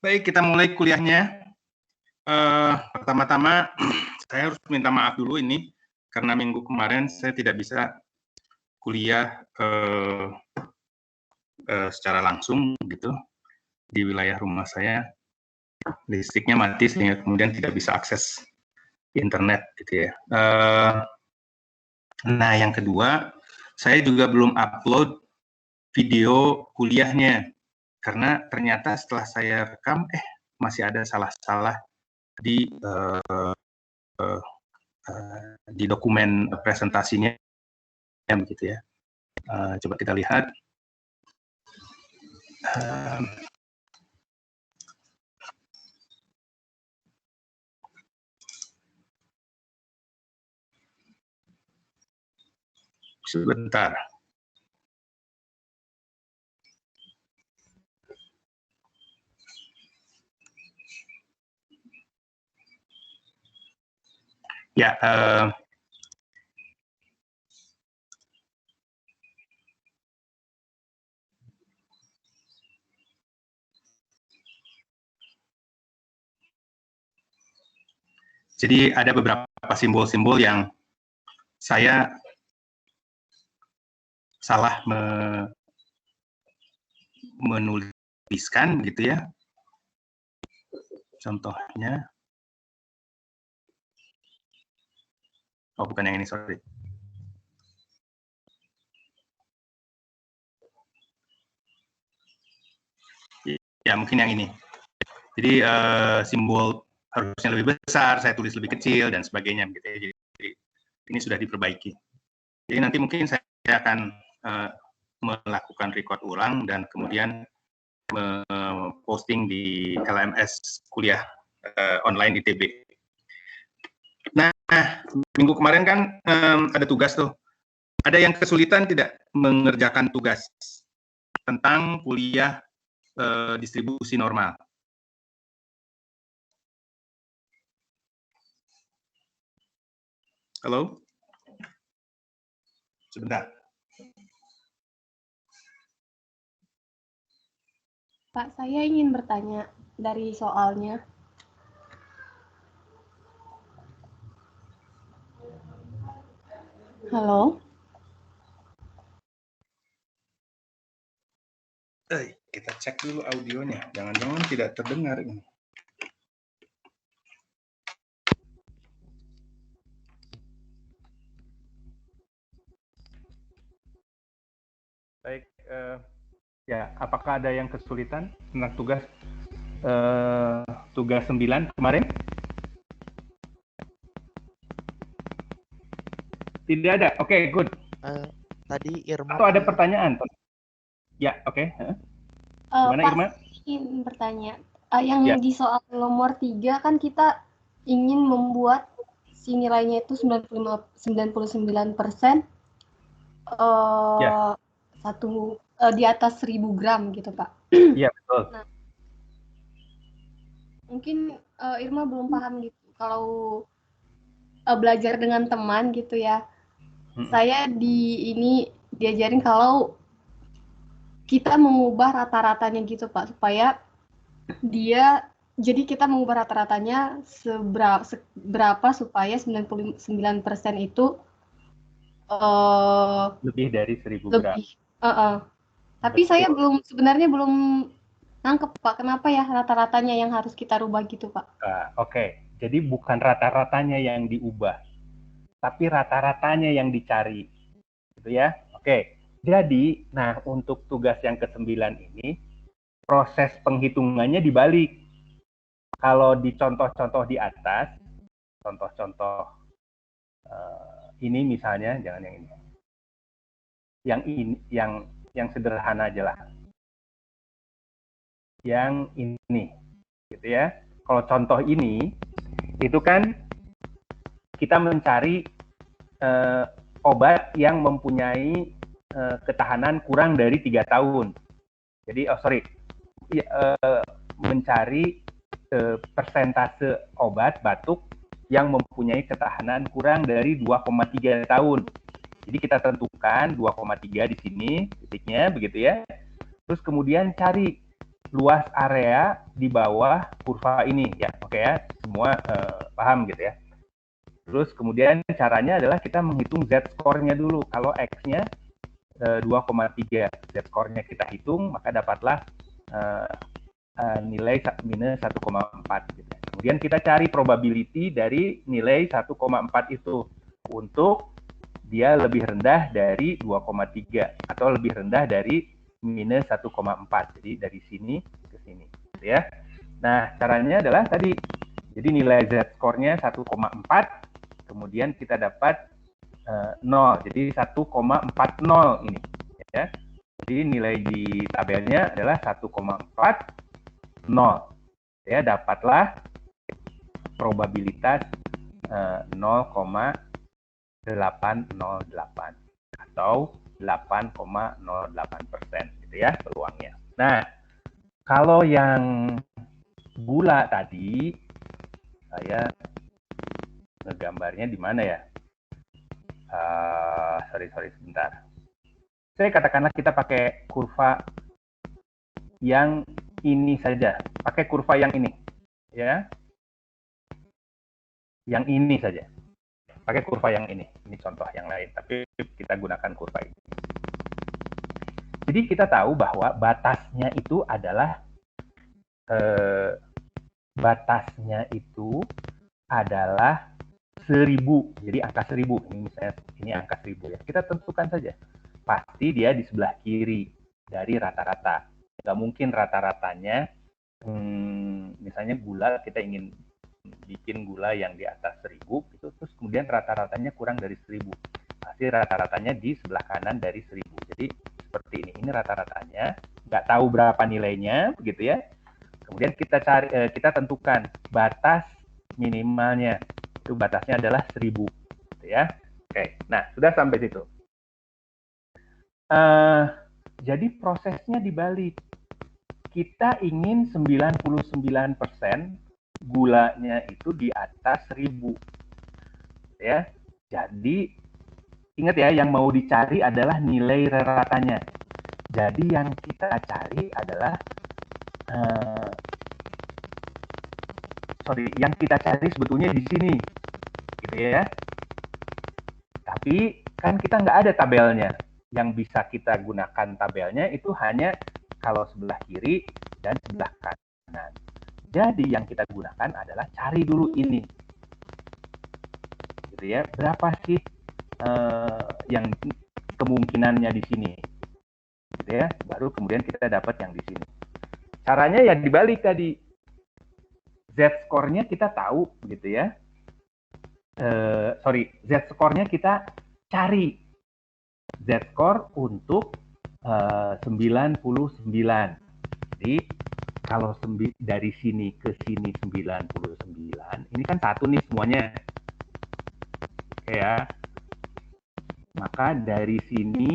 Baik, kita mulai kuliahnya. Pertama-tama saya harus minta maaf dulu ini karena minggu kemarin saya tidak bisa kuliah secara langsung gitu di wilayah rumah saya. Listriknya mati sehingga kemudian tidak bisa akses internet gitu ya. Nah, yang kedua, saya juga belum upload video kuliahnya karena ternyata setelah saya rekam masih ada salah-salah di dokumen presentasinya begitu ya. Coba kita lihat. Sebentar. Ya, jadi ada beberapa simbol-simbol yang saya salah menuliskan gitu ya. Contohnya, oh bukan yang ini, sorry. Ya mungkin yang ini. Jadi simbol harusnya lebih besar, saya tulis lebih kecil dan sebagainya gitu ya. Jadi ini sudah diperbaiki. Jadi nanti mungkin saya akan melakukan record ulang dan kemudian posting di LMS kuliah online ITB. Nah, minggu kemarin kan ada tugas tuh. Ada yang kesulitan tidak mengerjakan tugas tentang kuliah distribusi normal? Halo? Sebentar. Pak, saya ingin bertanya dari soalnya. Halo? Kita cek dulu audionya. Jangan-jangan tidak terdengar ini. Baik, ya, apakah ada yang kesulitan tentang tugas 9 kemarin? Tidak ada. Oke, good. Tadi Irma. Atau ada pertanyaan? Ya, oke. Gimana, Pak, Irma? ingin bertanya. Yang di soal nomor 3 kan kita ingin membuat si nilainya itu 99% di atas 1000 gram gitu, Pak. Iya, betul. Nah, mungkin Irma belum paham gitu. Kalau belajar dengan teman gitu ya. Saya diajarin kalau kita mengubah rata-ratanya gitu, Pak, supaya jadi kita mengubah rata-ratanya seberapa supaya 99% itu lebih dari 1000 gram. Tapi saya sebenarnya belum nangkep, Pak, kenapa ya rata-ratanya yang harus kita rubah gitu, Pak? Oke. Jadi bukan rata-ratanya yang diubah, tapi rata-ratanya yang dicari, gitu ya. Oke. Jadi, nah untuk tugas yang ke-9 ini, proses penghitungannya dibalik. Kalau di contoh-contoh di atas, contoh-contoh ini misalnya, jangan yang ini. Yang ini, yang sederhana aja lah. Yang ini, gitu ya. Kalau contoh ini, itu kan kita mencari obat yang mempunyai ketahanan kurang dari 3 tahun. Jadi, mencari persentase obat batuk yang mempunyai ketahanan kurang dari 2,3 tahun. Jadi kita tentukan 2,3 di sini, titiknya begitu ya. Terus kemudian cari luas area di bawah kurva ini ya. Oke ya, semua paham gitu ya. Terus kemudian caranya adalah kita menghitung Z-score-nya dulu. Kalau X-nya 2,3, Z-score-nya kita hitung, maka dapatlah nilai minus 1,4 gitu. Kemudian kita cari probability dari nilai 1,4 itu untuk dia lebih rendah dari 2,3 atau lebih rendah dari minus 1,4. Jadi dari sini ke sini gitu ya. Nah, caranya adalah tadi. Jadi nilai Z-score-nya 1,4, kemudian kita dapat 0. Jadi 1,40 ini ya. Jadi nilai di tabelnya adalah 1,40 ya, dapatlah probabilitas 0,808 atau 8,08% gitu ya peluangnya. Nah, kalau yang gula tadi, saya ngegambarnya di mana ya? Sorry sebentar. Saya katakanlah kita pakai kurva yang ini saja, pakai kurva yang ini, ya, yang ini saja, pakai kurva yang ini contoh yang lain, tapi kita gunakan kurva ini. Jadi kita tahu bahwa batasnya itu adalah batasnya itu adalah 1000. Jadi angka 1000. Ini misalnya ini angka 1000 ya. Kita tentukan saja. Pasti dia di sebelah kiri dari rata-rata. Nggak mungkin rata-ratanya, misalnya gula, kita ingin bikin gula yang di atas 1000, gitu, terus kemudian rata-ratanya kurang dari 1000. Pasti rata-ratanya di sebelah kanan dari 1000. Jadi seperti ini. Ini rata-ratanya. Nggak tahu berapa nilainya, begitu ya. Kemudian kita tentukan batas minimalnya. Itu batasnya adalah 1000 gitu ya. Oke, nah sudah sampai situ. Jadi prosesnya dibalik. Kita ingin 99% gulanya itu di atas 1000 ya. Jadi ingat ya, yang mau dicari adalah nilai rata-ratanya. Jadi yang kita cari adalah yang kita cari sebetulnya di sini, gitu ya. Tapi kan kita nggak ada tabelnya. Yang bisa kita gunakan tabelnya itu hanya kalau sebelah kiri dan sebelah kanan. Jadi yang kita gunakan adalah cari dulu ini, gitu ya. Berapa sih yang kemungkinannya di sini, gitu ya. Baru kemudian kita dapat yang di sini. Caranya ya dibalik tadi. Z-score-nya kita tahu, gitu ya. Z-score-nya kita cari. Z-score untuk 99. Jadi kalau dari sini ke sini 99, ini kan satu nih semuanya. Oke ya. Maka dari sini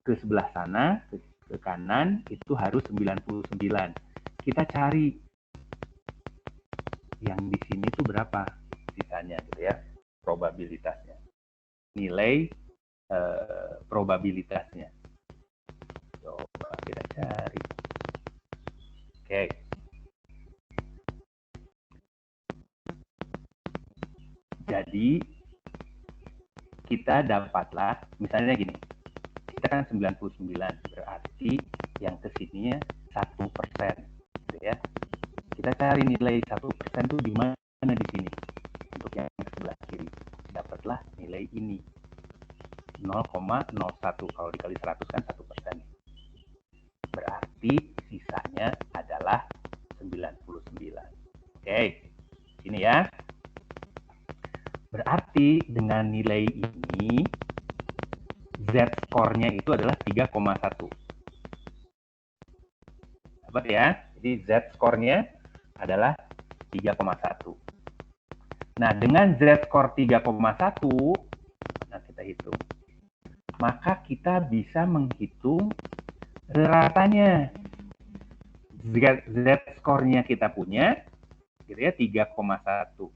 ke sebelah sana, ke kanan, itu harus 99. Kita cari yang di sini tuh berapa sisanya, gitu ya, probabilitasnya, nilai probabilitasnya. Coba kita cari. Oke. Jadi kita dapatlah, misalnya gini, kita kan 99, berarti yang kesininya 1%, gitu ya. Kita cari nilai 1% itu di mana di sini. Untuk yang sebelah kiri, dapatlah nilai ini 0,01. Kalau dikali 100 kan 1%. Berarti sisanya adalah 99. Oke, sini ya. Berarti dengan nilai ini Z-score-nya itu adalah 3,1. Dapat ya? Jadi Z-score-nya adalah 3,1. Nah, dengan Z-score 3,1, nah kita hitung, maka kita bisa menghitung ratanya. Z-score-nya kita punya, gitu ya, 3,1.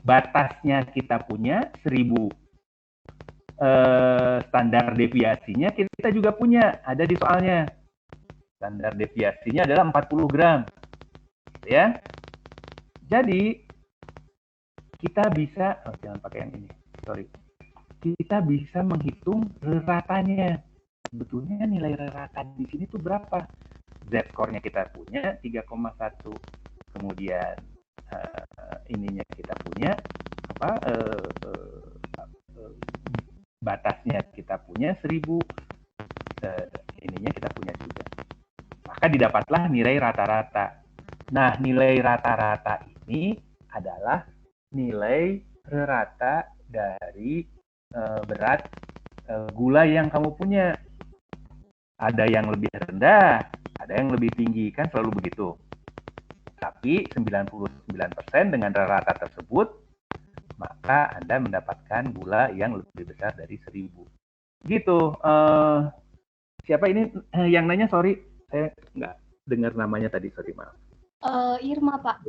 Batasnya kita punya 1000. Standar deviasinya kita juga punya, ada di soalnya. Standar deviasinya adalah 40 gram. Ya. Jadi kita bisa, jangan pakai yang ini, sorry. Kita bisa menghitung reratanya. Sebetulnya nilai rerata di sini tuh berapa? Z-score-nya kita punya 3,1. Kemudian ininya kita punya batasnya kita punya 1000. Ininya kita punya juga. Maka didapatlah nilai rata-rata. Nah, nilai rata-rata ini adalah nilai rata dari berat gula yang kamu punya. Ada yang lebih rendah, ada yang lebih tinggi, kan selalu begitu. Tapi 99% dengan rata tersebut, maka Anda mendapatkan gula yang lebih besar dari 1000. Gitu. Siapa ini yang nanya? Sorry, saya nggak dengar namanya tadi, sorry, maaf. Irma, Pak.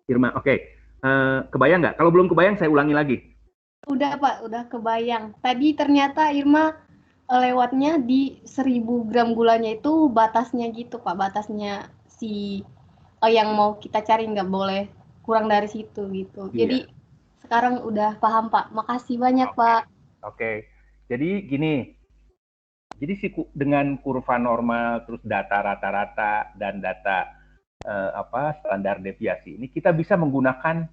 Irma, oke. Kebayang nggak? Kalau belum kebayang, saya ulangi lagi. Udah, Pak, udah kebayang. Tadi ternyata Irma lewatnya di 1000 gram gulanya itu batasnya gitu, Pak. Batasnya si yang mau kita cari nggak boleh kurang dari situ gitu. Iya. Jadi sekarang udah paham, Pak. Makasih banyak, Pak. Oke. Jadi gini. Jadi dengan kurva normal, terus data rata-rata dan data standar deviasi ini, kita bisa menggunakan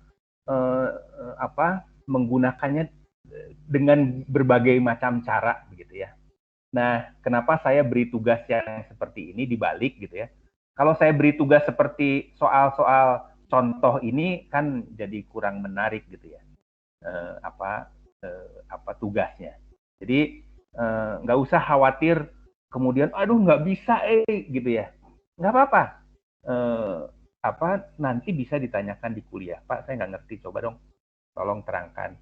menggunakannya dengan berbagai macam cara, begitu ya. Nah, kenapa saya beri tugas yang seperti ini dibalik, gitu ya? Kalau saya beri tugas seperti soal-soal contoh ini, kan jadi kurang menarik, gitu ya. Tugasnya. Jadi nggak usah khawatir kemudian aduh nggak bisa gitu ya, nggak apa-apa. Nanti bisa ditanyakan di kuliah, Pak saya nggak ngerti, coba dong tolong terangkan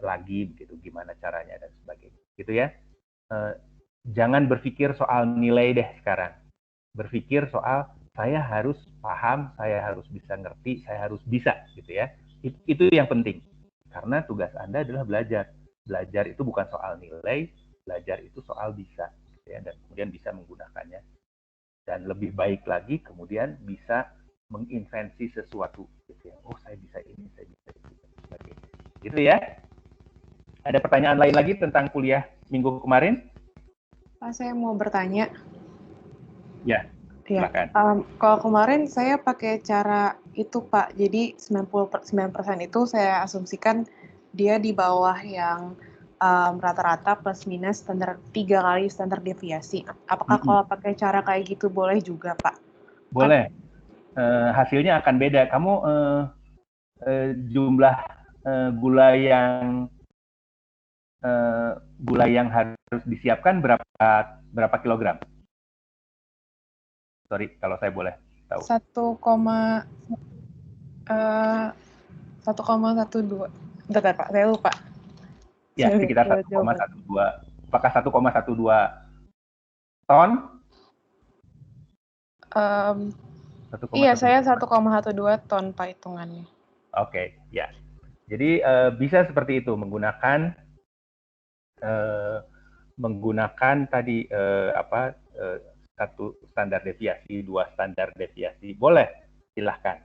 lagi begitu gimana caranya dan sebagainya gitu ya. Jangan berpikir soal nilai deh sekarang, berpikir soal saya harus paham, saya harus bisa ngerti, saya harus bisa gitu ya. Itu yang penting, karena tugas Anda adalah belajar. Belajar itu bukan soal nilai, belajar itu soal bisa, gitu ya, dan kemudian bisa menggunakannya. Dan lebih baik lagi, kemudian bisa menginvensi sesuatu, gitu ya. Oh, saya bisa ini, saya bisa itu, sebagainya. Gitu ya. Ada pertanyaan lain lagi tentang kuliah minggu kemarin? Pak, saya mau bertanya. Ya, silakan. Kalau kemarin saya pakai cara itu, Pak. Jadi 99% itu saya asumsikan dia di bawah yang rata-rata plus minus 3 kali standar deviasi. Apakah kalau pakai cara kayak gitu boleh juga, Pak? Boleh. Hasilnya akan beda. Kamu jumlah gula yang harus disiapkan berapa kilogram? Sorry, kalau saya boleh tahu. 1,12. Bentar, Pak, saya lupa. Ya, sekitar 1,12. Apakah 1,12 ton? Iya, saya 1,12 ton, Pak, hitungannya. Oke, ya. Jadi bisa seperti itu, menggunakan tadi satu standar deviasi, 2 standar deviasi, boleh, silahkan.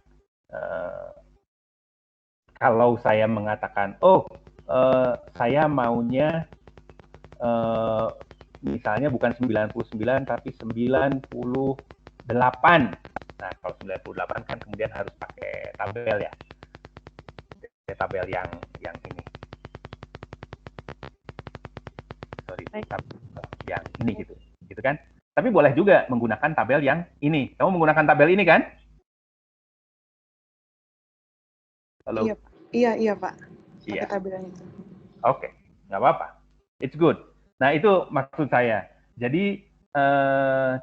Kalau saya mengatakan, saya maunya misalnya bukan 99 tapi 98. Nah, kalau 98 kan kemudian harus pakai tabel ya. Tabel yang ini. Sorry, yang ini gitu. Gitu kan? Tapi boleh juga menggunakan tabel yang ini. Kamu menggunakan tabel ini kan? Halo? Iya, Pak. Iya. Pakai tabel yang itu. Oke, nggak apa-apa. It's good. Nah, itu maksud saya. Jadi,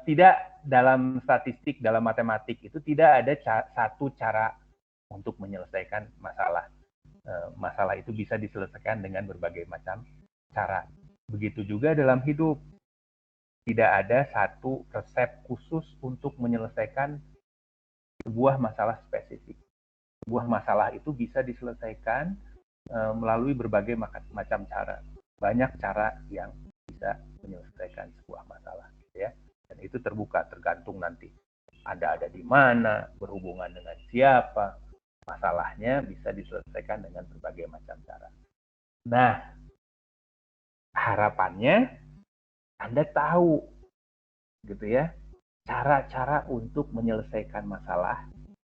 tidak dalam statistik, dalam matematik itu tidak ada satu cara untuk menyelesaikan masalah. Masalah itu bisa diselesaikan dengan berbagai macam cara. Begitu juga dalam hidup. Tidak ada satu resep khusus untuk menyelesaikan sebuah masalah spesifik. Sebuah masalah itu bisa diselesaikan melalui berbagai macam cara. Banyak cara yang bisa menyelesaikan sebuah masalah, ya. Dan itu terbuka, tergantung nanti Anda ada di mana, berhubungan dengan siapa, masalahnya bisa diselesaikan dengan berbagai macam cara. Nah, harapannya Anda tahu gitu ya, cara-cara untuk menyelesaikan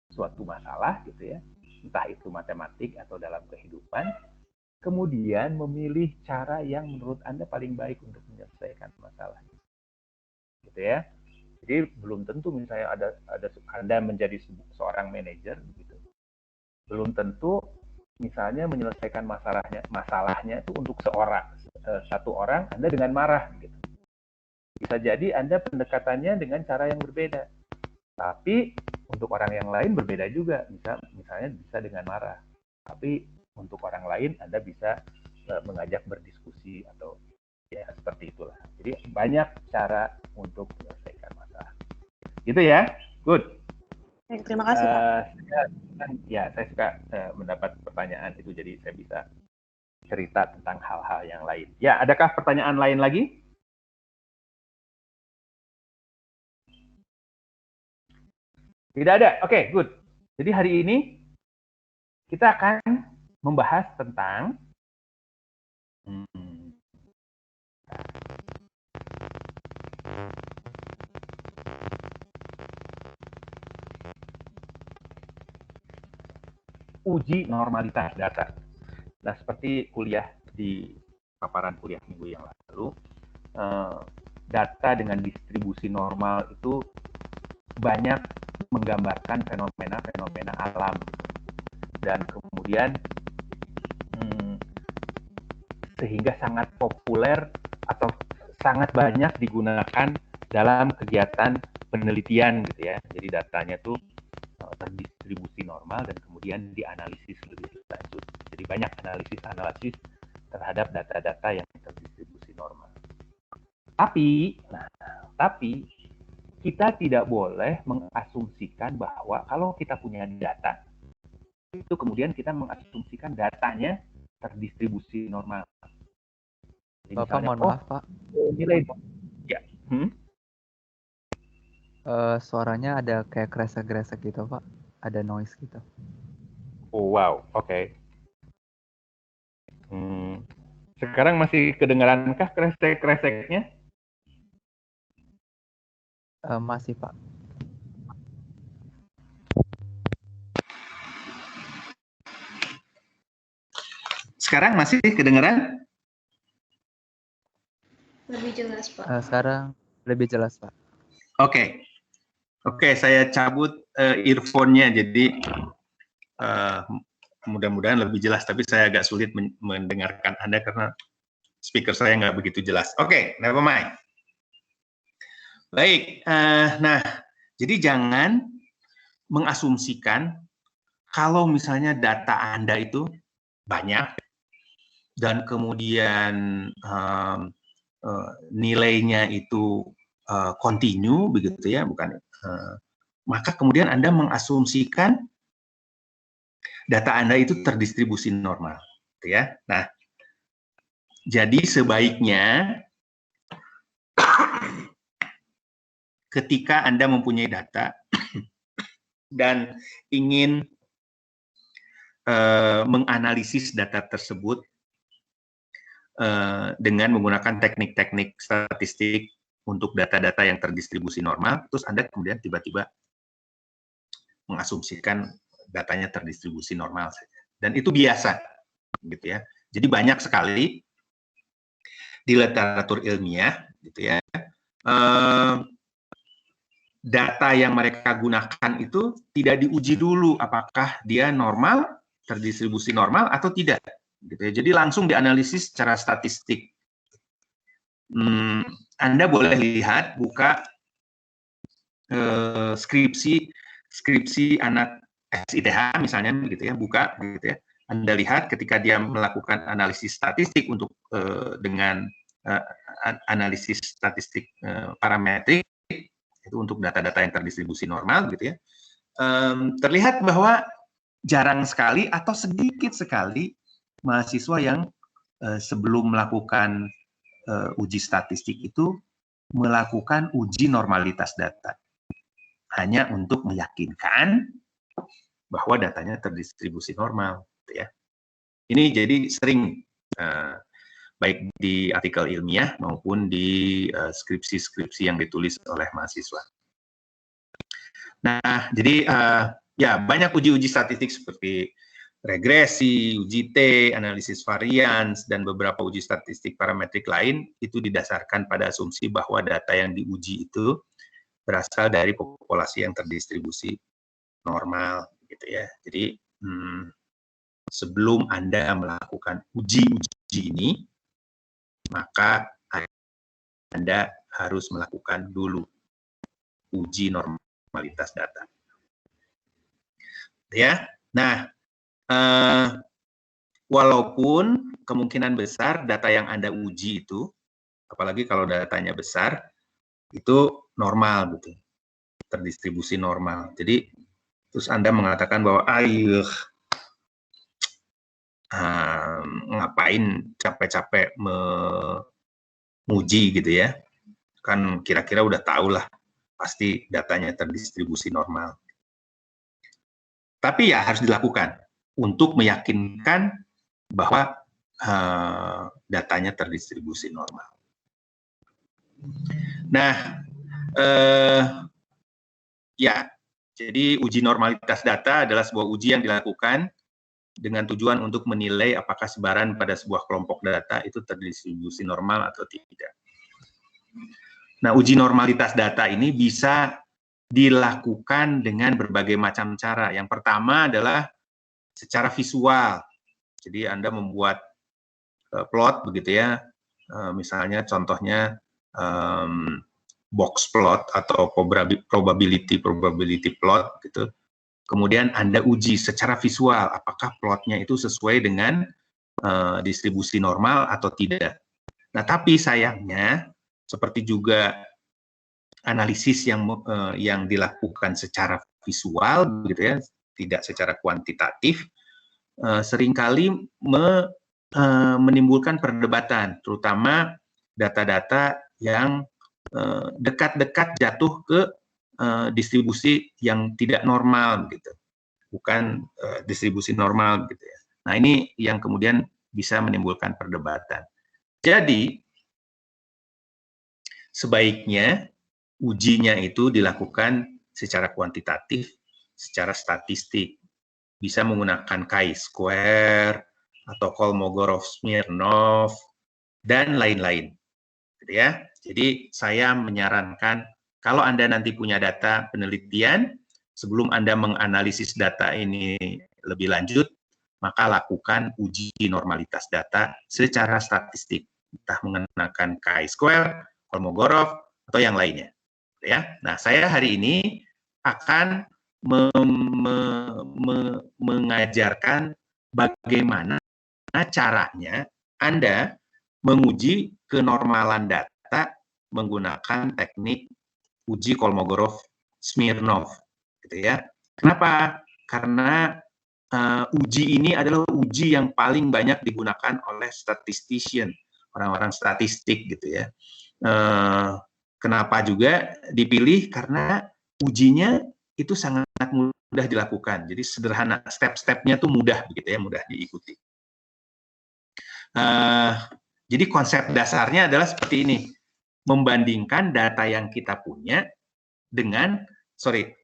suatu masalah gitu ya, entah itu matematik atau dalam kehidupan, kemudian memilih cara yang menurut Anda paling baik untuk menyelesaikan masalah. Gitu ya. Jadi belum tentu misalnya ada Anda menjadi seorang manajer gitu. Belum tentu misalnya menyelesaikan masalahnya itu untuk satu orang Anda dengan marah gitu. Bisa jadi Anda pendekatannya dengan cara yang berbeda. Tapi untuk orang yang lain berbeda juga. Misalnya bisa dengan marah. Tapi untuk orang lain Anda bisa mengajak berdiskusi atau ya seperti itulah. Jadi banyak cara untuk menyelesaikan masalah. Gitu ya, good. Terima kasih Pak. Saya suka mendapat pertanyaan itu, jadi saya bisa cerita tentang hal-hal yang lain. Ya, adakah pertanyaan lain lagi? Tidak ada. Oke, good. Jadi hari ini kita akan membahas tentang uji normalitas data. Nah, seperti kuliah di paparan kuliah minggu yang lalu, data dengan distribusi normal itu banyak menggambarkan fenomena-fenomena alam. Dan kemudian sehingga sangat populer atau sangat banyak digunakan dalam kegiatan penelitian gitu ya. Jadi datanya tuh terdistribusi normal dan kemudian dianalisis lebih lanjut. Jadi banyak analisis terhadap data-data yang terdistribusi normal. Tapi kita tidak boleh mengasumsikan bahwa kalau kita punya data itu kemudian kita mengasumsikan datanya terdistribusi normal. Jadi Bapak misalnya, mohon maaf Pak, nilai ya. suaranya ada kayak kresek-kresek gitu Pak, ada noise gitu. Oh wow, oke. Sekarang masih kedengerankah kresek-kreseknya? Masih Pak. Sekarang masih kedengeran? Lebih jelas, Pak. Sekarang lebih jelas Pak. Oke, saya cabut earphone-nya, jadi mudah-mudahan lebih jelas, tapi saya agak sulit mendengarkan Anda karena speaker saya nggak begitu jelas. Oke, never mind. Baik, nah, jadi jangan mengasumsikan kalau misalnya data Anda itu banyak dan kemudian nilainya itu continue begitu ya, bukan? Maka kemudian Anda mengasumsikan data Anda itu terdistribusi normal, gitu ya. Nah, jadi sebaiknya ketika Anda mempunyai data dan ingin menganalisis data tersebut dengan menggunakan teknik-teknik statistik untuk data-data yang terdistribusi normal, terus Anda kemudian tiba-tiba mengasumsikan datanya terdistribusi normal saja. Dan itu biasa, gitu ya. Jadi banyak sekali di literatur ilmiah, gitu ya, data yang mereka gunakan itu tidak diuji dulu apakah dia normal, terdistribusi normal atau tidak. Gitu ya. Jadi langsung dianalisis secara statistik. Anda boleh lihat, buka skripsi anak SITH misalnya, gitu ya, buka, gitu ya. Anda lihat ketika dia melakukan analisis statistik untuk dengan analisis statistik parametrik itu untuk data-data yang terdistribusi normal, gitu ya. Terlihat bahwa jarang sekali atau sedikit sekali mahasiswa yang sebelum melakukan uji statistik itu melakukan uji normalitas data. Hanya untuk meyakinkan bahwa datanya terdistribusi normal. Gitu ya. Ini jadi sering baik di artikel ilmiah maupun di skripsi-skripsi yang ditulis oleh mahasiswa. Nah, jadi ya banyak uji-uji statistik seperti regresi, uji T, analisis varians, dan beberapa uji statistik parametrik lain itu didasarkan pada asumsi bahwa data yang diuji itu berasal dari populasi yang terdistribusi normal, gitu ya. Jadi sebelum Anda melakukan uji-uji ini, maka Anda harus melakukan dulu uji normalitas data. Ya, nah, walaupun kemungkinan besar data yang Anda uji itu, apalagi kalau datanya besar, itu normal gitu, terdistribusi normal. Jadi terus Anda mengatakan bahwa ngapain capek-capek menguji gitu ya, kan kira-kira udah tahu lah pasti datanya terdistribusi normal. Tapi ya harus dilakukan untuk meyakinkan bahwa datanya terdistribusi normal. Nah, ya, jadi uji normalitas data adalah sebuah uji yang dilakukan dengan tujuan untuk menilai apakah sebaran pada sebuah kelompok data itu terdistribusi normal atau tidak. Nah, uji normalitas data ini bisa dilakukan dengan berbagai macam cara. Yang pertama adalah secara visual. Jadi Anda membuat plot begitu ya, misalnya contohnya box plot atau probability plot gitu. Kemudian Anda uji secara visual apakah plotnya itu sesuai dengan distribusi normal atau tidak. Nah, tapi sayangnya seperti juga analisis yang dilakukan secara visual gitu ya, tidak secara kuantitatif, seringkali menimbulkan perdebatan, terutama data-data yang dekat-dekat jatuh ke distribusi yang tidak normal gitu, bukan distribusi normal gitu ya. Nah, ini yang kemudian bisa menimbulkan perdebatan. Jadi sebaiknya ujinya itu dilakukan secara kuantitatif, secara statistik, bisa menggunakan chi-square atau Kolmogorov-Smirnov dan lain-lain, gitu ya. Jadi saya menyarankan kalau Anda nanti punya data penelitian, sebelum Anda menganalisis data ini lebih lanjut, maka lakukan uji normalitas data secara statistik, entah menggunakan chi-square, Kolmogorov, atau yang lainnya. Ya, nah saya hari ini akan mengajarkan bagaimana caranya Anda menguji kenormalan data menggunakan teknik uji Kolmogorov-Smirnov, gitu ya. Kenapa? Karena uji ini adalah uji yang paling banyak digunakan oleh statistician, orang-orang statistik, gitu ya. Kenapa juga dipilih? Karena ujinya itu sangat mudah dilakukan. Jadi sederhana, step-stepnya tuh mudah, begitu ya, mudah diikuti. Jadi konsep dasarnya adalah seperti ini. Membandingkan data yang kita punya dengan,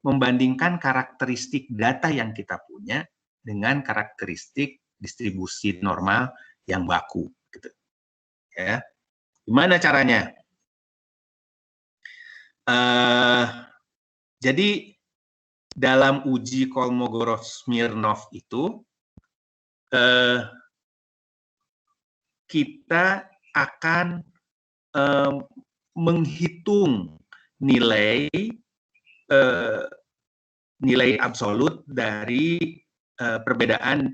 membandingkan karakteristik data yang kita punya dengan karakteristik distribusi normal yang baku. Gitu. Ya. Gimana caranya? Jadi dalam uji Kolmogorov-Smirnov itu kita akan menghitung nilai absolut dari perbedaan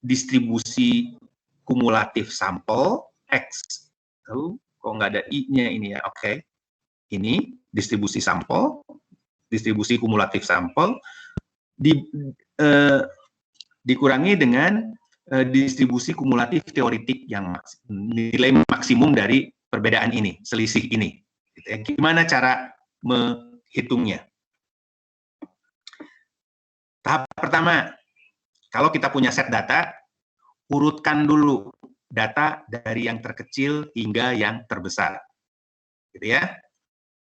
distribusi kumulatif sampel X. Kok nggak ada I-nya ini ya? Oke. Ini distribusi sampel, distribusi kumulatif sampel, dikurangi dengan distribusi kumulatif teoritik yang nilai maksimum dari perbedaan ini, selisih ini. Gitu ya. Gimana cara menghitungnya? Tahap pertama, kalau kita punya set data, urutkan dulu data dari yang terkecil hingga yang terbesar. Gitu ya.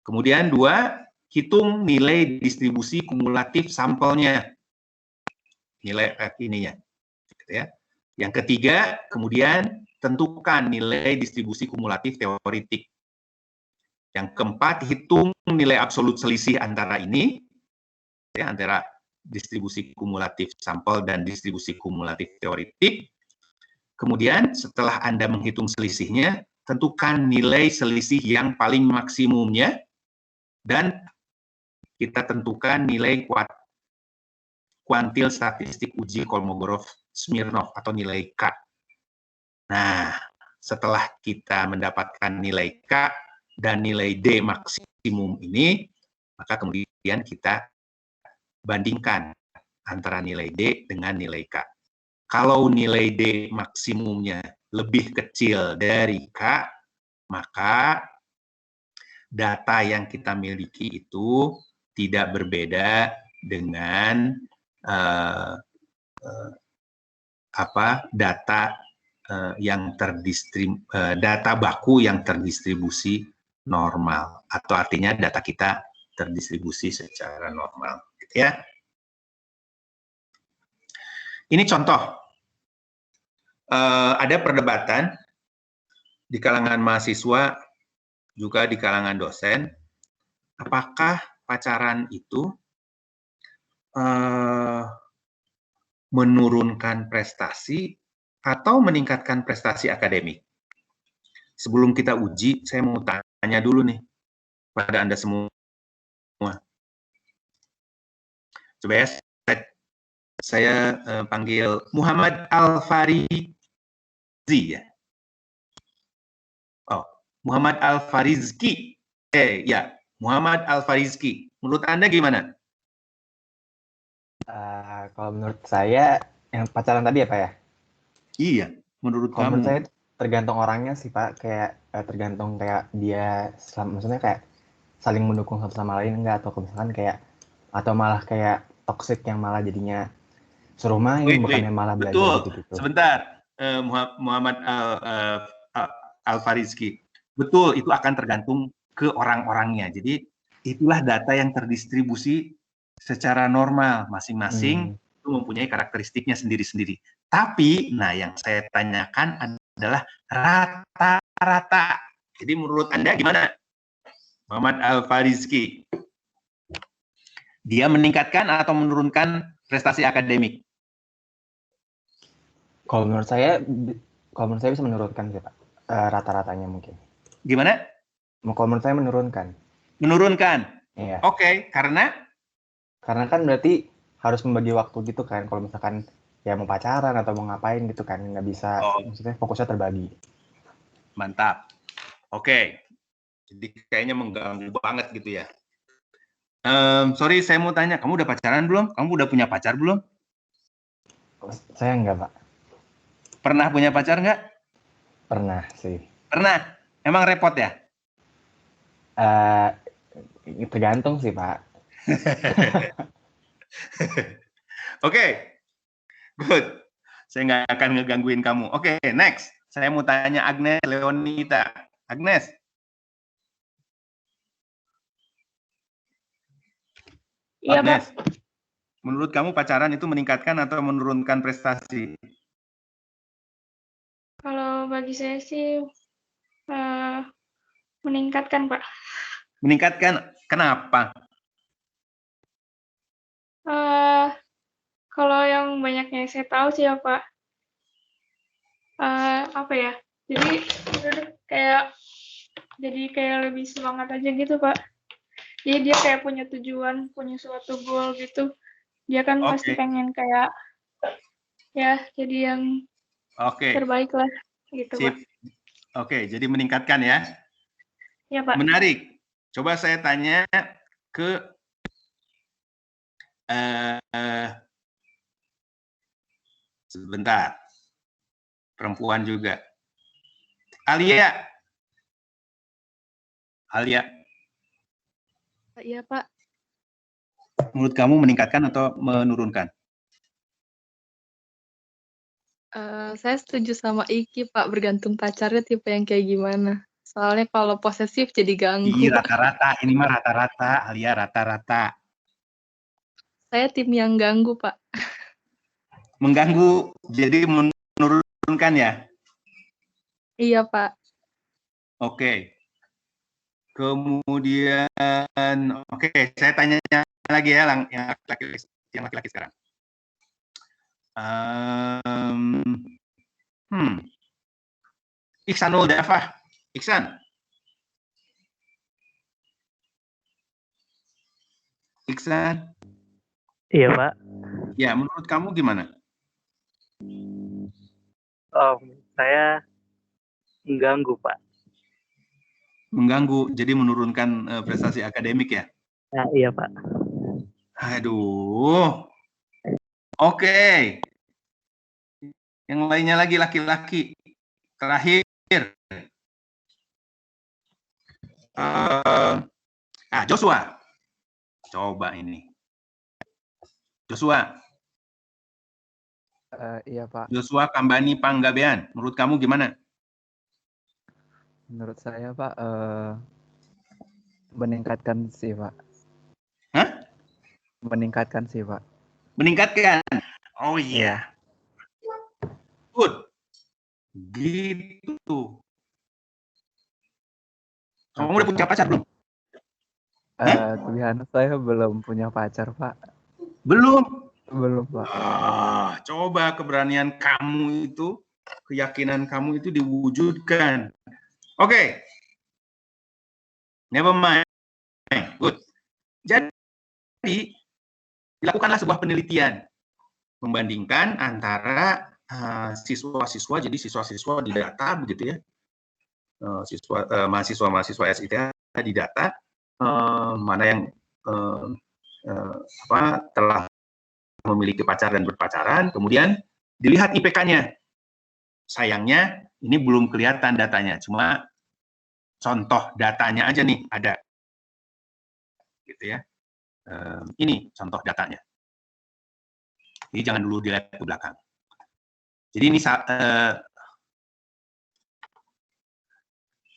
Kemudian 2, hitung nilai distribusi kumulatif sampelnya. Nilai ininya. Gitu ya. Yang ketiga, kemudian tentukan nilai distribusi kumulatif teoritik. Yang keempat, hitung nilai absolut selisih antara ini, ya, antara distribusi kumulatif sampel dan distribusi kumulatif teoritik. Kemudian setelah Anda menghitung selisihnya, tentukan nilai selisih yang paling maksimumnya, dan kita tentukan nilai kuantil statistik uji Kolmogorov-Smirnov atau nilai K. Nah, setelah kita mendapatkan nilai K dan nilai D maksimum ini, maka kemudian kita bandingkan antara nilai D dengan nilai K. Kalau nilai D maksimumnya lebih kecil dari K, maka data yang kita miliki itu tidak berbeda dengan data data baku yang terdistribusi normal, atau artinya data kita terdistribusi secara normal, gitu ya. Ini contoh, ada perdebatan di kalangan mahasiswa, juga di kalangan dosen, apakah pacaran itu menurunkan prestasi atau meningkatkan prestasi akademik. Sebelum kita uji, saya mau tanya dulu nih pada Anda semua. Coba ya, saya panggil Muhammad Al-Farizi ya. Oh, Muhammad Al-Farizki. Ya, Muhammad Al-Farizki. Menurut Anda gimana? Kalau menurut saya, yang pacaran tadi ya Pak ya? Iya, menurut Kalau kamu? menurut saya tergantung orangnya sih Pak, kayak tergantung kayak dia, maksudnya kayak saling mendukung satu sama lain enggak, atau misalkan kayak, atau malah kayak toxic yang malah jadinya suruh main, bukannya malah belajar betul. gitu-gitu. Sebentar, Muhammad Al-Farizki. Betul, itu akan tergantung ke orang-orangnya. Jadi itulah data yang terdistribusi secara normal, masing-masing itu mempunyai karakteristiknya sendiri-sendiri. Tapi, nah yang saya tanyakan adalah rata-rata. Jadi menurut Anda gimana, Muhammad Al-Farizki? Dia meningkatkan atau menurunkan prestasi akademik? Kalau menurut saya bisa menurunkan sih Pak, rata-ratanya mungkin. Gimana? Kalau menurut saya menurunkan. Menurunkan? Iya. Oke, karena? Karena kan berarti harus membagi waktu gitu kan, kalau misalkan ya mau pacaran atau mau ngapain gitu kan, nggak bisa, maksudnya fokusnya terbagi. Mantap. Oke, jadi kayaknya mengganggu banget gitu ya. Sorry, saya mau tanya, kamu udah pacaran belum? Kamu udah punya pacar belum? Saya enggak, Pak. Pernah punya pacar nggak? Pernah sih. Pernah? Emang repot ya? Tergantung sih, Pak. Oke, good. Saya nggak akan ngegangguin kamu. Oke, next. Saya mau tanya Agnes Leonita. Agnes. Iya, Agnes, Pak. menurut kamu pacaran itu meningkatkan atau menurunkan prestasi? Kalau bagi saya sih meningkatkan, Pak. Meningkatkan, kenapa? Kalau yang banyaknya saya tahu sih ya, Pak. Apa ya? Jadi kayak lebih semangat aja gitu, Pak. Jadi dia kayak punya tujuan, punya suatu goal gitu. Dia kan pasti pengen kayak ya jadi yang terbaik lah gitu, Pak. Oke, jadi meningkatkan ya. Ya, Pak. Menarik. Coba saya tanya ke sebentar. Perempuan juga. Alia, Alia. Iya, Pak. Menurut kamu meningkatkan atau menurunkan? Saya setuju sama Iki, Pak. Bergantung pacarnya tipe yang kayak gimana. Soalnya kalau posesif jadi ganggu. Iya, rata-rata. Ini mah rata-rata. Alia, rata-rata. Saya tim yang ganggu, Pak. Mengganggu, jadi menurunkan ya? Iya, Pak. Oke. Kemudian, oke, saya tanya lagi ya, yang laki-laki sekarang. Iksanul Dafah. Iksan. Iksan. Iya, Pak. Ya, menurut kamu gimana? Saya mengganggu, Pak. Mengganggu, jadi menurunkan prestasi akademik ya? Nah, iya, Pak. Aduh. Oke. Yang lainnya lagi laki-laki. Terakhir. Joshua. Coba ini. Joshua. Iya, Pak. Joshua Kambani Panggabean. Menurut kamu gimana? Menurut saya, Pak, meningkatkan sih, Pak. Hah? Meningkatkan sih, Pak. Meningkatkan. Oh iya. Iya. Good. Gitu. Kamu udah punya pacar belum? Tuhan, saya belum punya pacar, Pak. Belum. Belum, Pak. Coba keberanian kamu itu, keyakinan kamu itu diwujudkan. Oke. Never mind. Good. Jadi, dilakukanlah sebuah penelitian. Membandingkan antara siswa-siswa, jadi siswa-siswa di data, begitu ya. Mahasiswa-mahasiswa SITA di data, mana yang telah memiliki pacar dan berpacaran, kemudian dilihat IPK-nya. Sayangnya ini belum kelihatan datanya, cuma contoh datanya aja nih ada, gitu ya. Ini contoh datanya. Jadi jangan dulu dilihat ke belakang. Jadi ini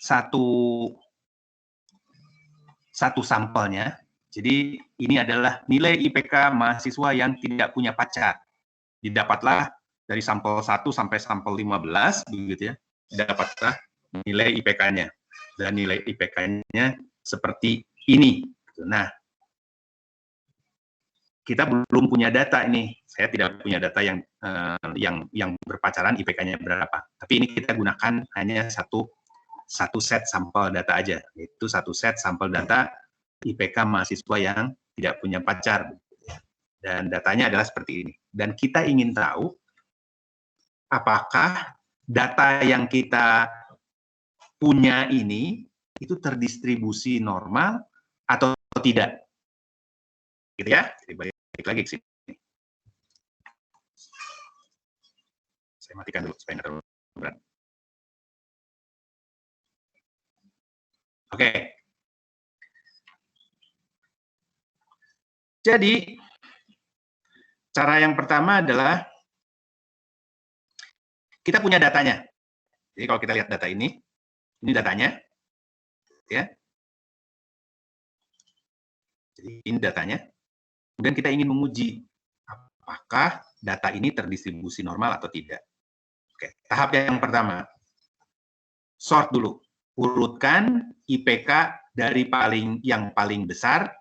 satu sampelnya. Jadi ini adalah nilai IPK mahasiswa yang tidak punya pacar. Didapatlah dari sampel 1 sampai sampel 15, begitu ya. Didapatlah nilai IPK-nya. Dan nilai IPK-nya seperti ini. Nah, kita belum punya data ini. Saya tidak punya data yang berpacaran IPK-nya berapa. Tapi ini kita gunakan hanya satu set sampel data aja, yaitu satu set sampel data IPK mahasiswa yang tidak punya pacar. Dan datanya adalah seperti ini. Dan kita ingin tahu apakah data yang kita punya ini itu terdistribusi normal atau tidak. Gitu ya. Jadi balik lagi ke sini. Saya matikan dulu supaya nggak terlalu berat. Oke. Jadi, cara yang pertama adalah kita punya datanya. Jadi kalau kita lihat data ini datanya, ya. Jadi ini datanya. Kemudian kita ingin menguji apakah data ini terdistribusi normal atau tidak. Oke, tahap yang pertama, sort dulu, urutkan IPK dari yang paling besar.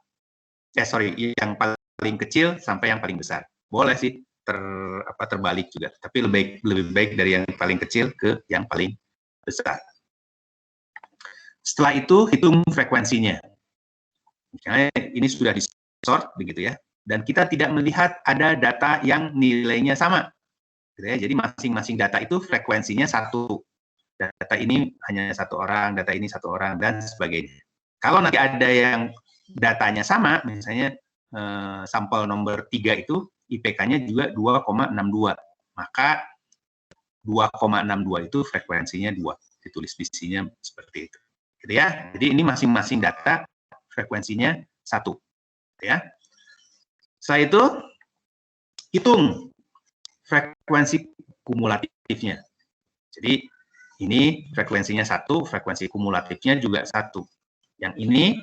Yang paling kecil sampai yang paling besar. Boleh sih terbalik juga, tapi lebih baik dari yang paling kecil ke yang paling besar. Setelah itu hitung frekuensinya. Misalnya ini sudah di-sort begitu ya, dan kita tidak melihat ada data yang nilainya sama. Gitu ya. Jadi masing-masing data itu frekuensinya satu. Data ini hanya satu orang, data ini satu orang, dan sebagainya. Kalau nanti ada yang datanya sama, misalnya sampel nomor 3 itu IPK-nya juga 2,62. Maka 2,62 itu frekuensinya 2. Ditulis di sini seperti itu. Gitu ya. Jadi ini masing-masing data frekuensinya 1. Ya. Setelah itu hitung frekuensi kumulatifnya. Jadi ini frekuensinya 1, frekuensi kumulatifnya juga 1. Yang ini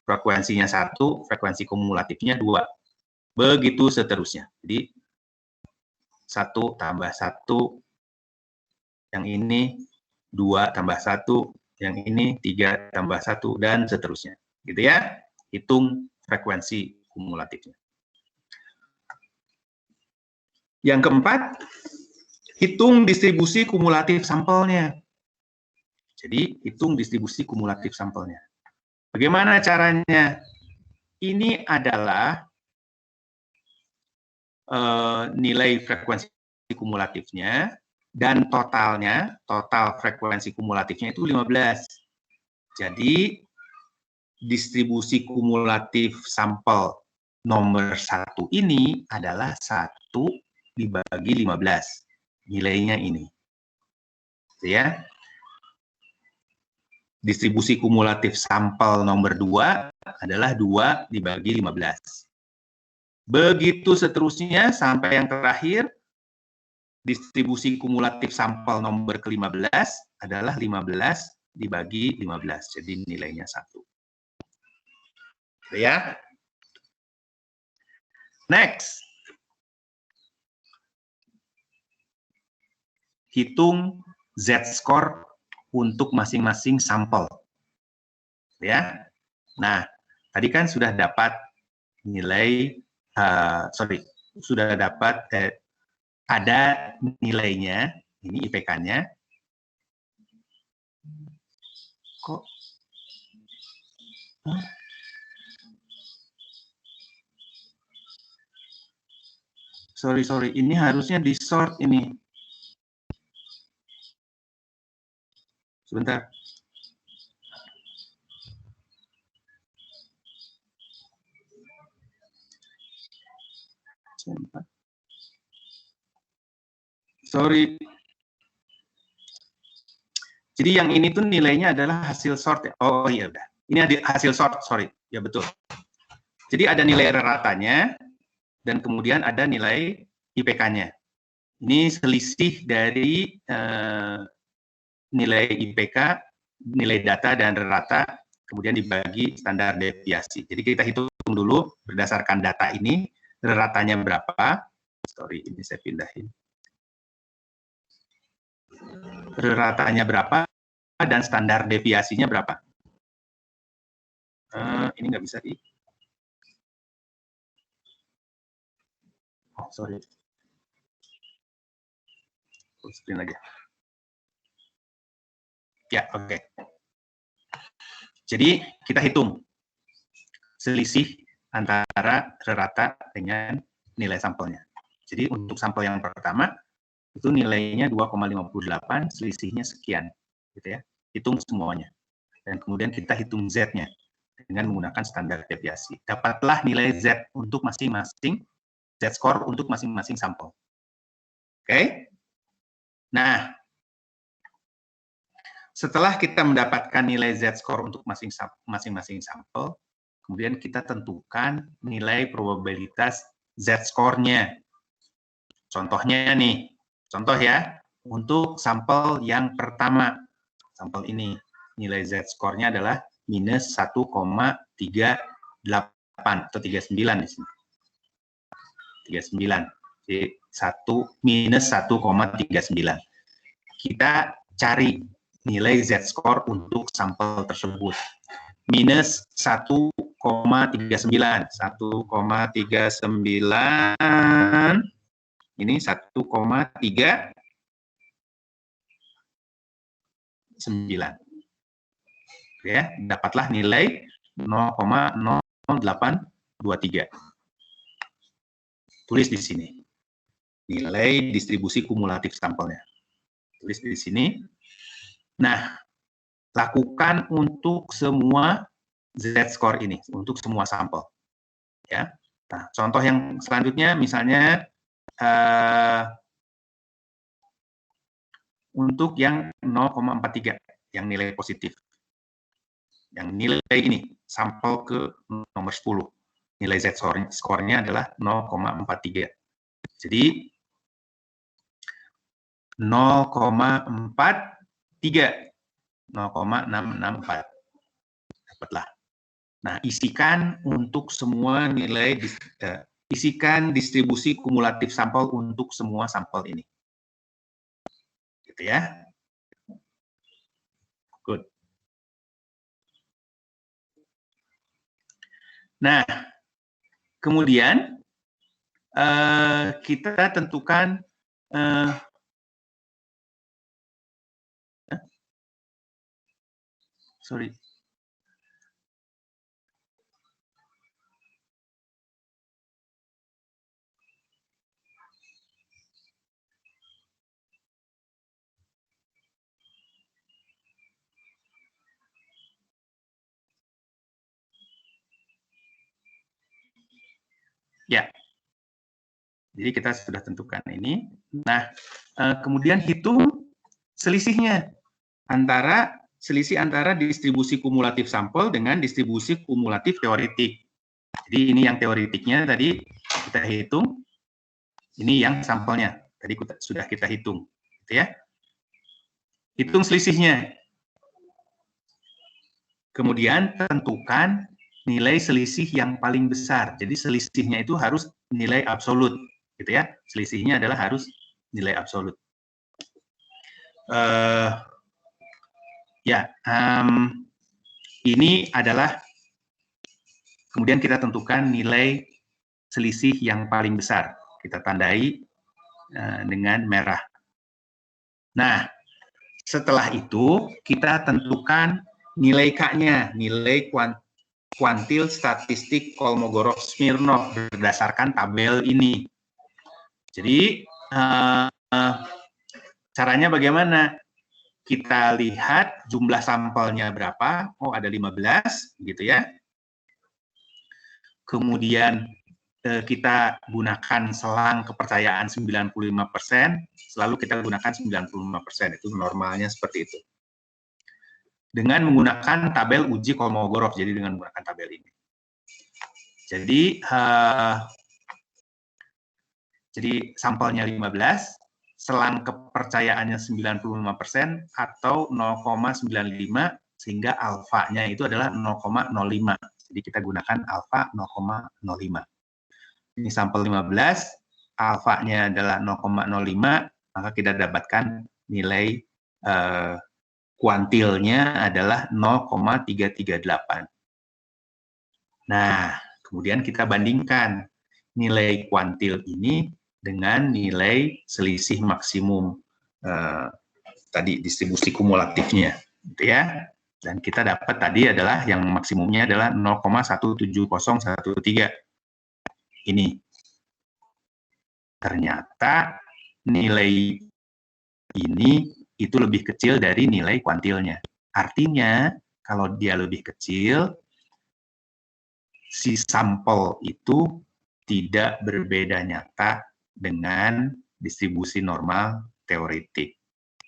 frekuensinya 1, frekuensi kumulatifnya 2. Begitu seterusnya. Jadi 1 tambah 1, yang ini 2 tambah 1, yang ini 3 tambah 1, dan seterusnya. Gitu ya. Hitung frekuensi kumulatifnya. Yang keempat, hitung distribusi kumulatif sampelnya. Jadi, hitung distribusi kumulatif sampelnya. Bagaimana caranya? Ini adalah nilai frekuensi kumulatifnya, dan totalnya, total frekuensi kumulatifnya itu 15. Jadi, distribusi kumulatif sampel nomor 1 ini adalah 1 dibagi 15. Nilainya ini. Ya. Distribusi kumulatif sampel nomor 2 adalah 2 dibagi 15. Begitu seterusnya sampai yang terakhir, distribusi kumulatif sampel nomor ke-15 adalah 15 dibagi 15. Jadi nilainya 1. Ya. Next. Hitung Z-score untuk masing-masing sampel. Ya. Nah, tadi kan sudah dapat nilai, sudah dapat ada nilainya, ini IPK-nya. Kok? Sorry, ini harusnya di sort ini. Sebentar. Sorry. Jadi yang ini tuh nilainya adalah hasil sort ya. Oh iya udah. Ini hasil sort, sorry. Ya betul. Jadi ada nilai ratanya dan kemudian ada nilai IPK-nya. Ini selisih dari nilai IPK, nilai data dan rata, kemudian dibagi standar deviasi. Jadi kita hitung dulu berdasarkan data ini, ratanya berapa. Sorry, ini saya pindahin. Ratanya berapa dan standar deviasinya berapa. Ini nggak bisa di... Oh, sorry. Full screen aja. Ya, oke. Jadi kita hitung selisih antara rata dengan nilai sampelnya. Jadi untuk sampel yang pertama itu nilainya 2,58, selisihnya sekian, gitu ya. Hitung semuanya. Dan kemudian kita hitung Z-nya dengan menggunakan standar deviasi. Dapatlah nilai Z untuk masing-masing, Z-score untuk masing-masing sampel. Oke? Nah, setelah kita mendapatkan nilai Z-score untuk masing-masing sampel, kemudian kita tentukan nilai probabilitas Z-score-nya. Contohnya nih, contoh ya, untuk sampel yang pertama, sampel ini, nilai Z-score-nya adalah minus 1,38 atau 39 di sini. 39. Jadi minus 1,39. Kita cari nilai Z-score untuk sampel tersebut. Minus 1,39. 1,39. Ini 1,39. Ya, dapatlah nilai 0,0823. Tulis di sini. Nilai distribusi kumulatif sampelnya. Tulis di sini. Nah, lakukan untuk semua Z-score ini, untuk semua sampel. Ya. Nah, contoh yang selanjutnya misalnya untuk yang 0,43, yang nilai positif. yang nilai ini, sampel ke nomor 10. Nilai Z-score-nya adalah 0,43. Jadi 0,43, 0,664. Dapatlah. Nah, isikan untuk semua nilai, isikan distribusi kumulatif sampel untuk semua sampel ini. Gitu ya. Good. Nah, kemudian kita tentukan sorry. Ya, jadi kita sudah tentukan ini. Nah, kemudian hitung selisihnya selisih antara distribusi kumulatif sampel dengan distribusi kumulatif teoretik. Jadi ini yang teoretiknya tadi kita hitung, ini yang sampelnya tadi sudah kita hitung, gitu ya. Hitung selisihnya. Kemudian tentukan nilai selisih yang paling besar. Jadi selisihnya itu harus nilai absolut, gitu ya. Selisihnya adalah harus nilai absolut. Ini adalah kemudian kita tentukan nilai selisih yang paling besar. Kita tandai dengan merah. Nah, setelah itu kita tentukan nilai K-nya, nilai kuantil statistik Kolmogorov-Smirnov berdasarkan tabel ini. Jadi caranya bagaimana? Kita lihat jumlah sampelnya berapa. Oh, ada 15, gitu ya. Kemudian kita gunakan selang kepercayaan 95%, selalu kita gunakan 95%, itu normalnya seperti itu. Dengan menggunakan tabel uji Kolmogorov, jadi dengan menggunakan tabel ini. Jadi sampelnya 15, selang kepercayaannya 95% atau 0,95, sehingga alfanya itu adalah 0,05. Jadi kita gunakan alfa 0,05. Ini sampel 15, alfanya adalah 0,05, maka kita dapatkan nilai kuantilnya adalah 0,338. Nah, kemudian kita bandingkan nilai kuantil ini dengan nilai selisih maksimum tadi distribusi kumulatifnya, gitu ya. Dan kita dapat tadi adalah yang maksimumnya adalah 0,17013. Ini ternyata nilai ini itu lebih kecil dari nilai kuantilnya. Artinya, kalau dia lebih kecil, si sampel itu tidak berbeda nyata dengan distribusi normal teoretik.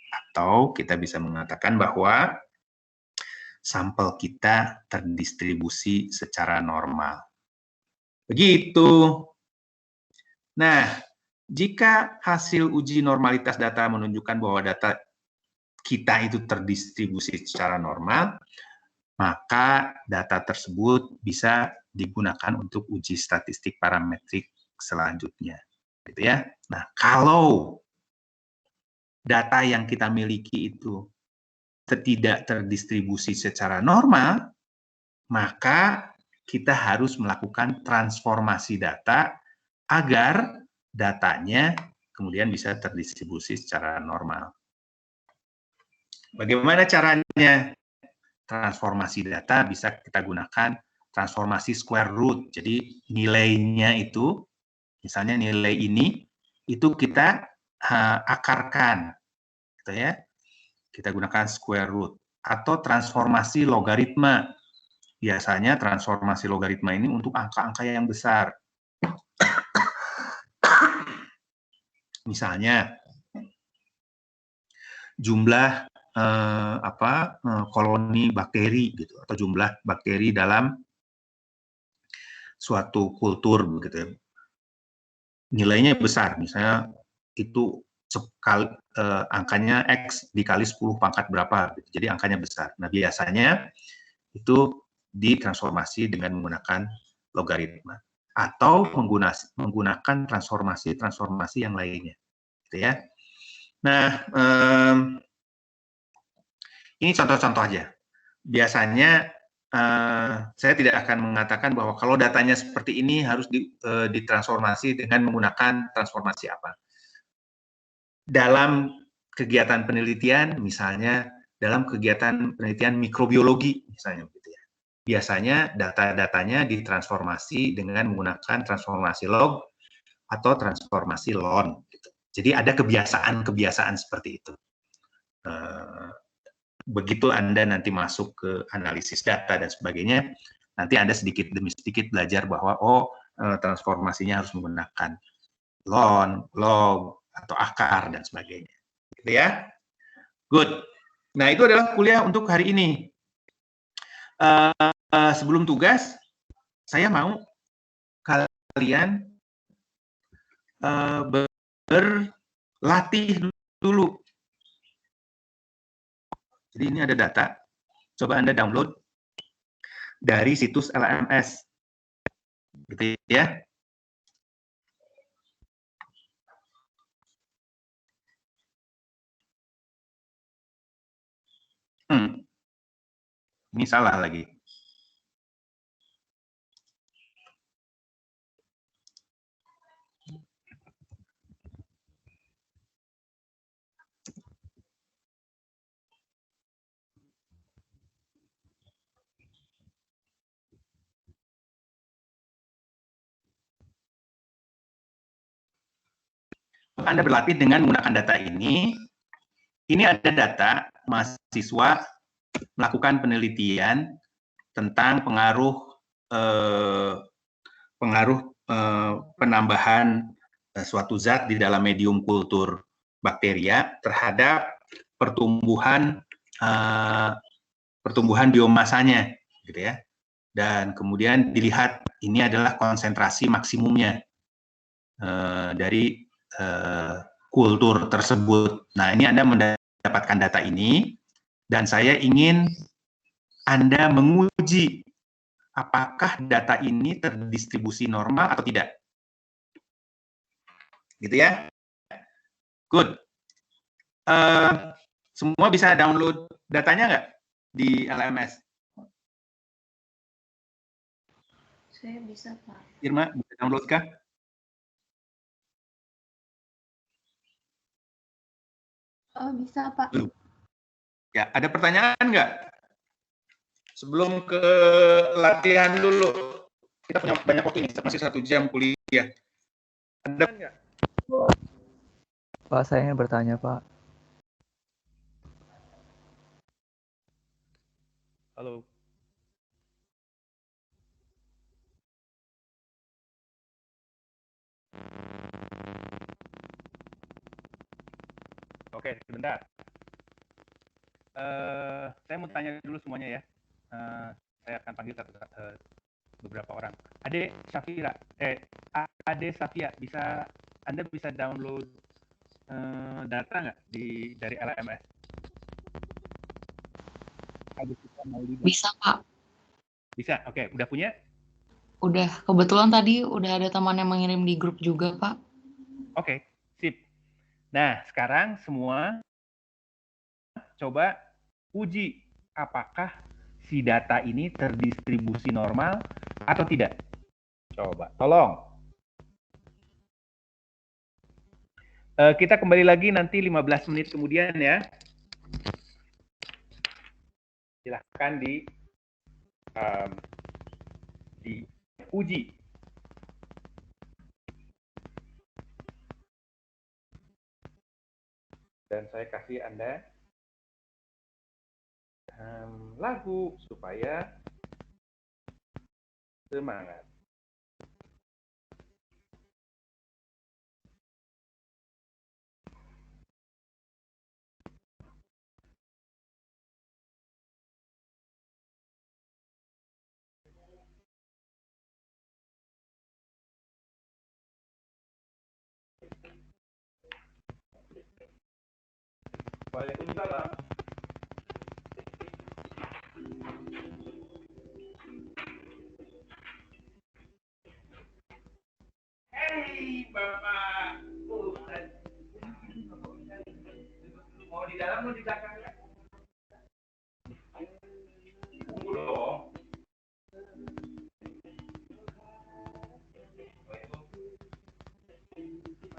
Atau kita bisa mengatakan bahwa sampel kita terdistribusi secara normal. Begitu. Nah, jika hasil uji normalitas data menunjukkan bahwa data kita itu terdistribusi secara normal, maka data tersebut bisa digunakan untuk uji statistik parametrik selanjutnya, gitu ya. Nah, kalau data yang kita miliki itu tidak terdistribusi secara normal, maka kita harus melakukan transformasi data agar datanya kemudian bisa terdistribusi secara normal. Bagaimana caranya? Transformasi data bisa kita gunakan transformasi square root. Jadi nilainya itu, misalnya nilai ini, itu kita akarkan, gitu ya. Kita gunakan square root. Atau transformasi logaritma. Biasanya transformasi logaritma ini untuk angka-angka yang besar. Misalnya, jumlah koloni bakteri gitu atau jumlah bakteri dalam suatu kultur begitu ya. Nilainya besar, misalnya itu angkanya X dikali 10 pangkat berapa, gitu. Jadi angkanya besar. Nah, biasanya itu ditransformasi dengan menggunakan logaritma atau menggunakan transformasi yang lainnya, gitu ya. Nah, ini contoh-contoh aja. Biasanya saya tidak akan mengatakan bahwa kalau datanya seperti ini harus ditransformasi dengan menggunakan transformasi apa. Dalam kegiatan penelitian, misalnya dalam kegiatan penelitian mikrobiologi, misalnya gitu ya. Biasanya data-datanya ditransformasi dengan menggunakan transformasi log atau transformasi ln. Gitu. Jadi ada kebiasaan-kebiasaan seperti itu. Begitu Anda nanti masuk ke analisis data dan sebagainya, nanti Anda sedikit demi sedikit belajar bahwa transformasinya harus menggunakan ln, log, atau akar dan sebagainya. Gitu ya. Good. Nah, itu adalah kuliah untuk hari ini. Sebelum tugas, saya mau kalian berlatih dulu. Jadi ini ada data. Coba Anda download dari situs LMS. Gitu ya. Ini salah lagi. Anda berlatih dengan menggunakan data ini. Ini ada data mahasiswa melakukan penelitian tentang pengaruh penambahan suatu zat di dalam medium kultur bakteria terhadap pertumbuhan biomasanya, gitu ya. Dan kemudian dilihat ini adalah konsentrasi maksimumnya dari kultur tersebut. Nah, ini Anda mendapatkan data ini, dan saya ingin Anda menguji apakah data ini terdistribusi normal atau tidak. Gitu ya. Good. Semua bisa download datanya nggak di LMS? Saya bisa, Pak. Irma, bisa download kah? Oh, bisa, Pak. Ya, ada pertanyaan nggak? Sebelum ke latihan dulu. Kita punya banyak waktu ini, masih 1 jam kuliah. Ada nggak? Pak, saya ingin bertanya, Pak. Halo. Oke, sebentar. Saya mau tanya dulu semuanya ya. Saya akan panggil beberapa orang. Ade Safira, Ade Safia, Anda bisa download data nggak dari LMS? Bisa, Pak. Bisa, oke. Udah punya? Udah. Kebetulan tadi udah ada teman yang mengirim di grup juga, Pak. Oke, sip. Nah, sekarang semua coba uji apakah si data ini terdistribusi normal atau tidak. Coba, tolong. Kita kembali lagi nanti 15 menit kemudian ya. Silahkan diuji. Dan saya kasih Anda lagu supaya semangat. Waalaikumsalam. Hei, Bapak. Mau di dalam, mau di belakang ya? Tunggu dong.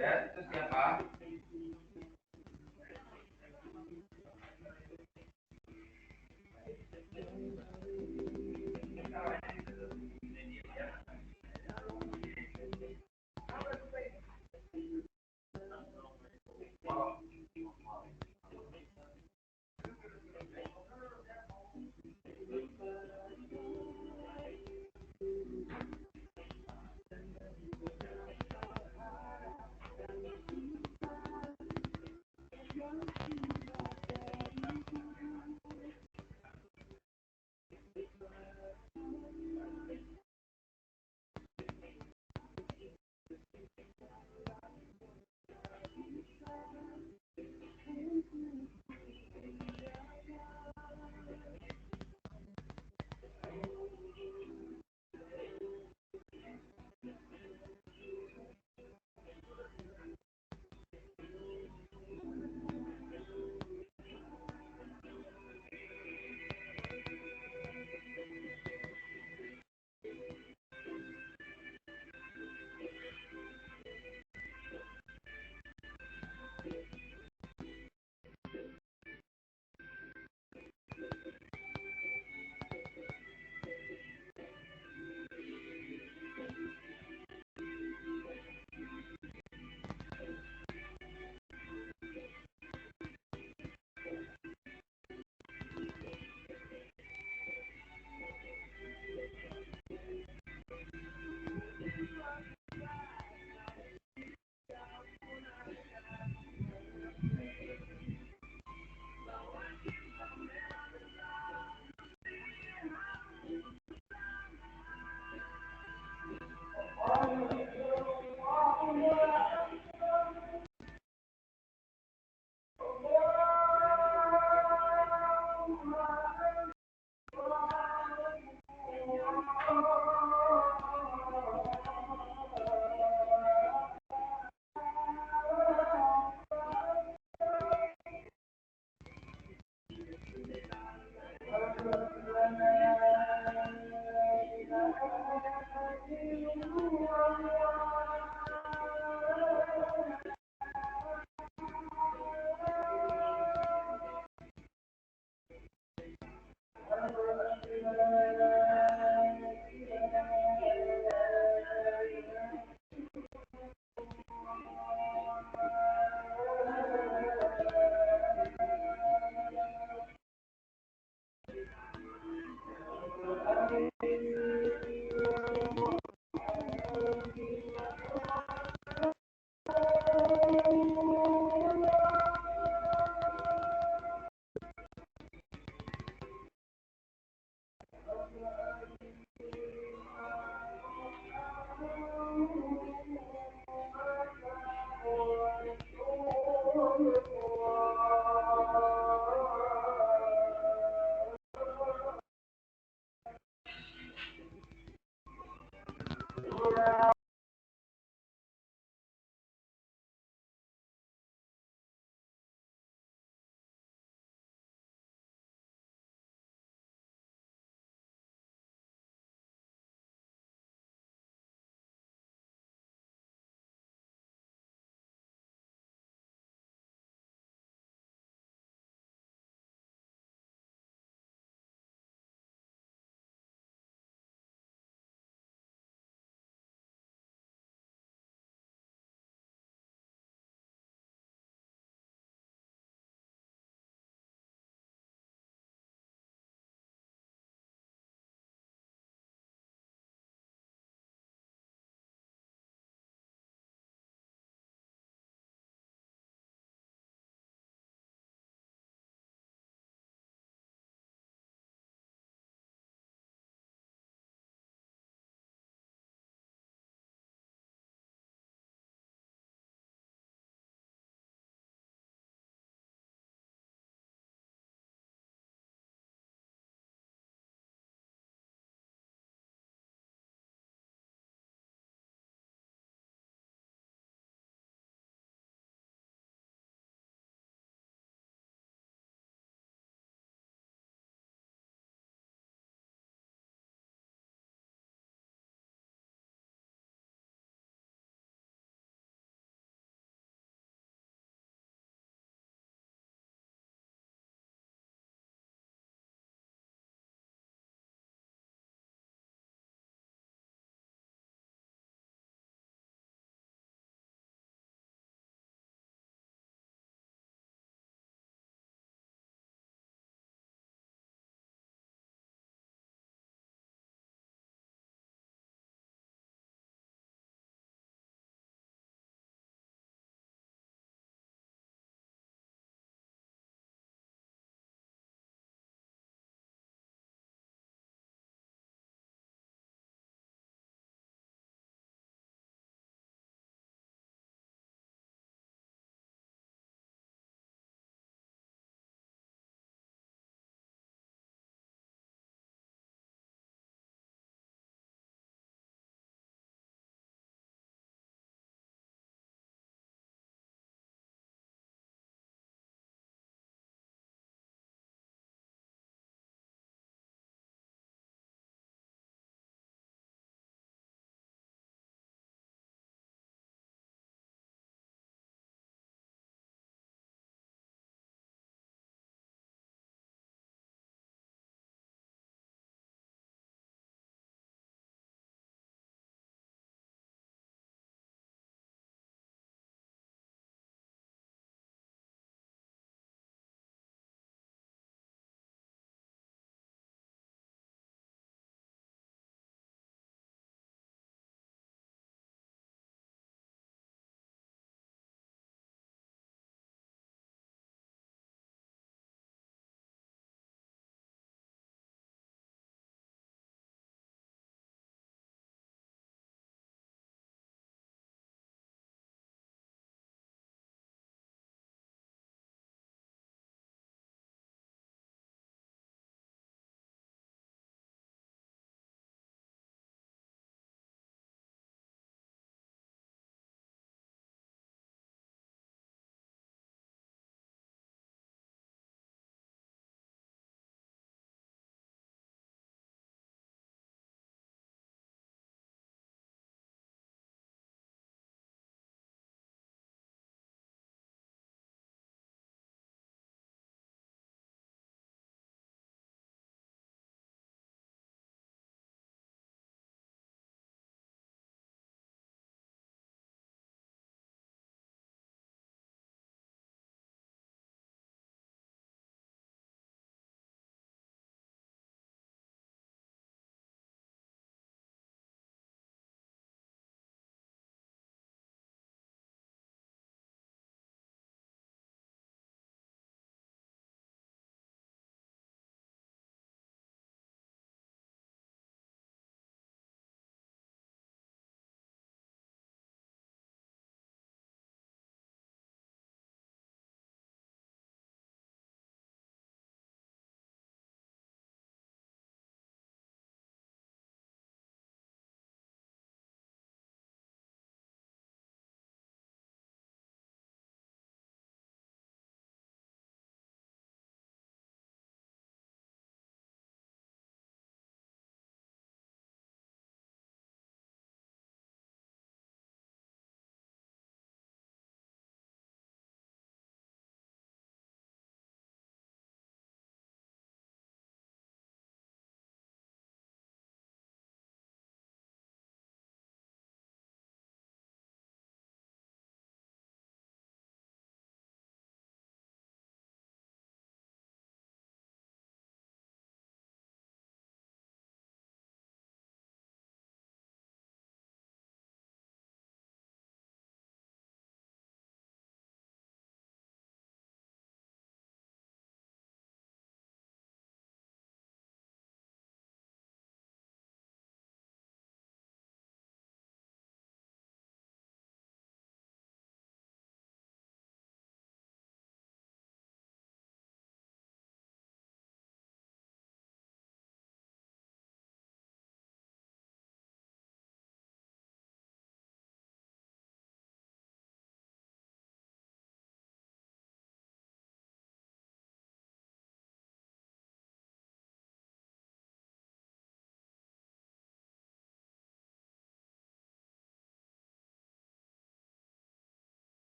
Ya, itu siapa?